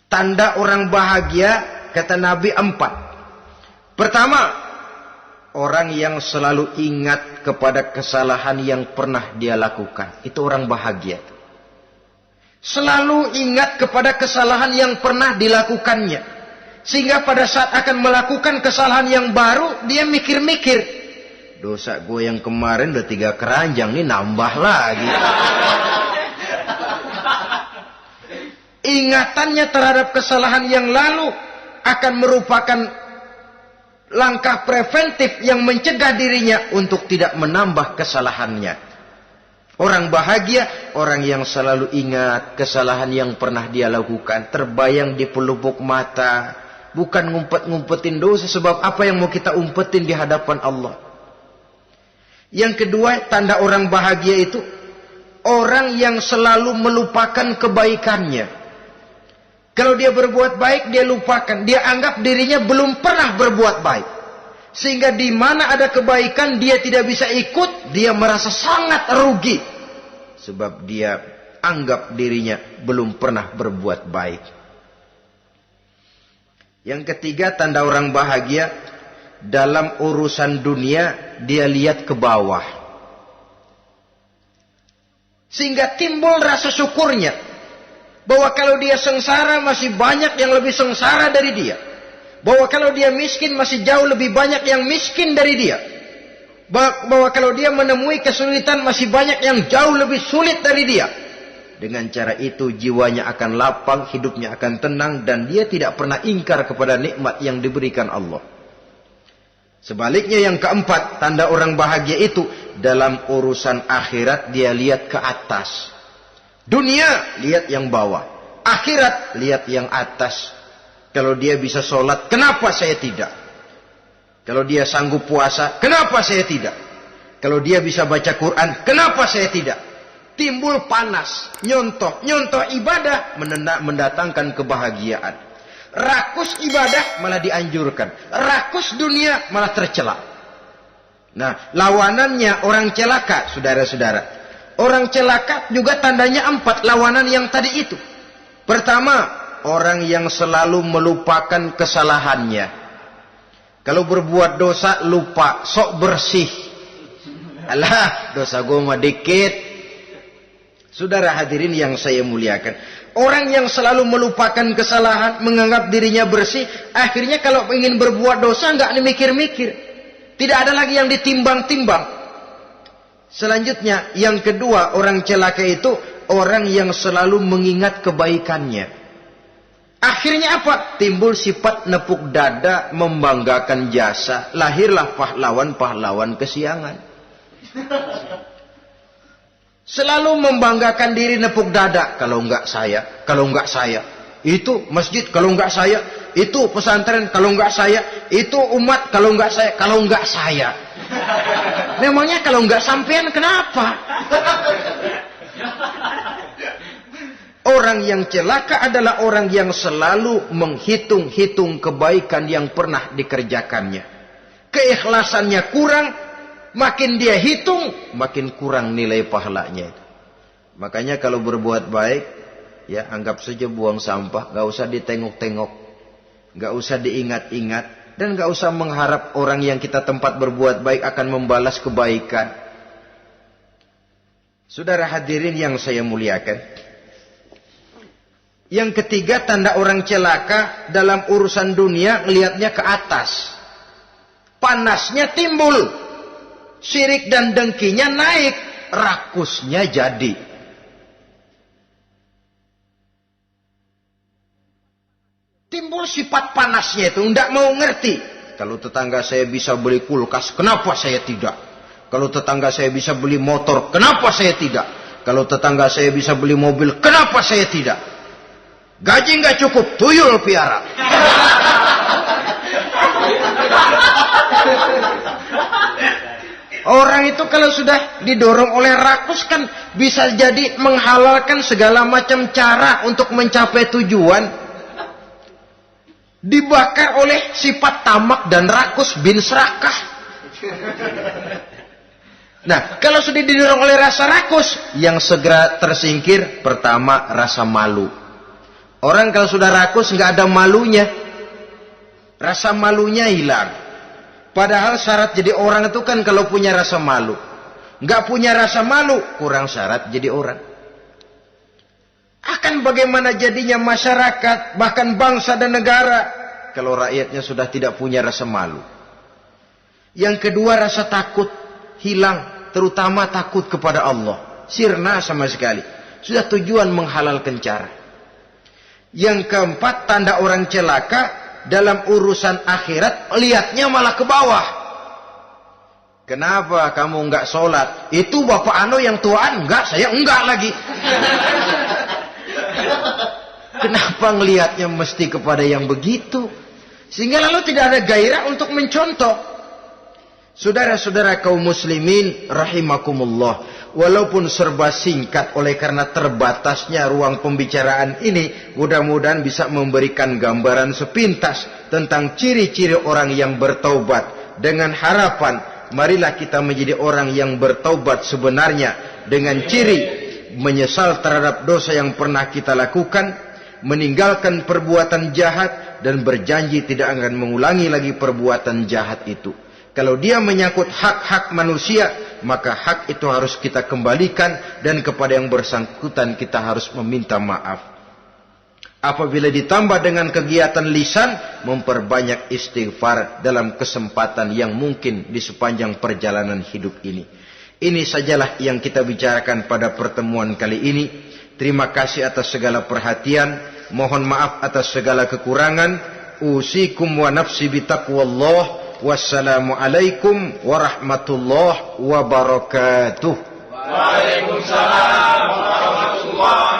Tanda orang bahagia, kata Nabi, 4. Pertama, orang yang selalu ingat kepada kesalahan yang pernah dia lakukan. Itu orang bahagia. Selalu ingat kepada kesalahan yang pernah dilakukannya. Sehingga pada saat akan melakukan kesalahan yang baru, dia mikir-mikir. Dosa gue yang kemarin udah 3 keranjang, nih nambah lagi. Ingatannya terhadap kesalahan yang lalu akan merupakan langkah preventif yang mencegah dirinya untuk tidak menambah kesalahannya. Orang bahagia, orang yang selalu ingat kesalahan yang pernah dia lakukan, terbayang di pelupuk mata, bukan ngumpet-ngumpetin dosa. Sebab apa yang mau kita umpetin di hadapan Allah? Yang kedua, tanda orang bahagia itu orang yang selalu melupakan kebaikannya. Kalau dia berbuat baik, dia lupakan. Dia anggap dirinya belum pernah berbuat baik. Sehingga di mana ada kebaikan, dia tidak bisa ikut. Dia merasa sangat rugi. Sebab dia anggap dirinya belum pernah berbuat baik. Yang ketiga, tanda orang bahagia. Dalam urusan dunia, dia lihat ke bawah. Sehingga timbul rasa syukurnya. Bahwa kalau dia sengsara masih banyak yang lebih sengsara dari dia. Bahwa kalau dia miskin masih jauh lebih banyak yang miskin dari dia. Bahwa kalau dia menemui kesulitan masih banyak yang jauh lebih sulit dari dia. Dengan cara itu jiwanya akan lapang, hidupnya akan tenang, dan dia tidak pernah ingkar kepada nikmat yang diberikan Allah. Sebaliknya yang keempat, tanda orang bahagia itu dalam urusan akhirat dia lihat ke atas. Dunia, lihat yang bawah. Akhirat, lihat yang atas. Kalau dia bisa sholat, kenapa saya tidak? Kalau dia sanggup puasa, kenapa saya tidak? Kalau dia bisa baca Quran, kenapa saya tidak? Timbul panas, nyontoh ibadah, mendatangkan kebahagiaan. Rakus ibadah malah dianjurkan. Rakus dunia malah tercela. Nah, lawanannya orang celaka, saudara-saudara. Orang celaka juga tandanya 4, lawanan yang tadi itu. Pertama, orang yang selalu melupakan kesalahannya. Kalau berbuat dosa, lupa, sok bersih. Alah, dosa gue mah dikit. Saudara hadirin yang saya muliakan. Orang yang selalu melupakan kesalahan, menganggap dirinya bersih, akhirnya kalau ingin berbuat dosa, nggak mikir-mikir. Tidak ada lagi yang ditimbang-timbang. Selanjutnya, yang kedua, orang celaka itu orang yang selalu mengingat kebaikannya. Akhirnya apa? Timbul sifat nepuk dada, membanggakan jasa. Lahirlah pahlawan-pahlawan kesiangan. Selalu membanggakan diri, nepuk dada. Kalau enggak saya. Itu masjid, kalau enggak saya. Itu pesantren, kalau enggak saya. Itu umat, kalau enggak saya. Memangnya kalau enggak sampean kenapa? Orang yang celaka adalah orang yang selalu menghitung-hitung kebaikan yang pernah dikerjakannya. Keikhlasannya kurang, makin dia hitung, makin kurang nilai pahalanya. Makanya kalau berbuat baik, ya anggap saja buang sampah, gak usah ditengok-tengok, gak usah diingat-ingat. Dan gak usah mengharap orang yang kita tempat berbuat baik akan membalas kebaikan. Saudara hadirin yang saya muliakan. Yang ketiga, tanda orang celaka dalam urusan dunia, ngelihatnya ke atas. Panasnya timbul. Syirik dan dengkinya naik. Rakusnya jadi. Timbul sifat panasnya itu, tidak mau ngerti. Kalau tetangga saya bisa beli kulkas, kenapa saya tidak? Kalau tetangga saya bisa beli motor, kenapa saya tidak? Kalau tetangga saya bisa beli mobil, kenapa saya tidak? Gaji nggak cukup, tuyul piara. Orang itu kalau sudah didorong oleh rakus kan bisa jadi menghalalkan segala macam cara untuk mencapai tujuan. Dibakar oleh sifat tamak dan rakus bin serakah. Nah, kalau sudah didorong oleh rasa rakus, yang segera tersingkir, pertama rasa malu. Orang kalau sudah rakus nggak ada malunya, rasa malunya hilang. Padahal syarat jadi orang itu kan kalau punya rasa malu. Nggak punya rasa malu, kurang syarat jadi orang. Akan bagaimana jadinya masyarakat, bahkan bangsa dan negara, kalau rakyatnya sudah tidak punya rasa malu. Yang kedua, rasa takut hilang, terutama takut kepada Allah. Sirna sama sekali. Sudah tujuan menghalalkan cara. Yang keempat, tanda orang celaka dalam urusan akhirat, lihatnya malah ke bawah. Kenapa kamu enggak sholat? Itu bapak anu yang tuaan, enggak, saya enggak lagi. Kenapa ngelihatnya mesti kepada yang begitu? Sehingga lalu tidak ada gairah untuk mencontoh. Saudara-saudara kaum muslimin rahimakumullah, walaupun serba singkat oleh karena terbatasnya ruang pembicaraan ini, mudah-mudahan bisa memberikan gambaran sepintas tentang ciri-ciri orang yang bertaubat. Dengan harapan, marilah kita menjadi orang yang bertaubat sebenarnya, dengan ciri menyesal terhadap dosa yang pernah kita lakukan, meninggalkan perbuatan jahat, dan berjanji tidak akan mengulangi lagi perbuatan jahat itu. Kalau dia menyangkut hak-hak manusia, maka hak itu harus kita kembalikan, dan kepada yang bersangkutan kita harus meminta maaf. Apabila ditambah dengan kegiatan lisan, memperbanyak istighfar dalam kesempatan yang mungkin di sepanjang perjalanan hidup ini. Ini sajalah yang kita bicarakan pada pertemuan kali ini. Terima kasih atas segala perhatian. Mohon maaf atas segala kekurangan. Usikum wa nafsi bitaqwallah. Wassalamualaikum warahmatullahi wabarakatuh. Waalaikumsalam warahmatullahi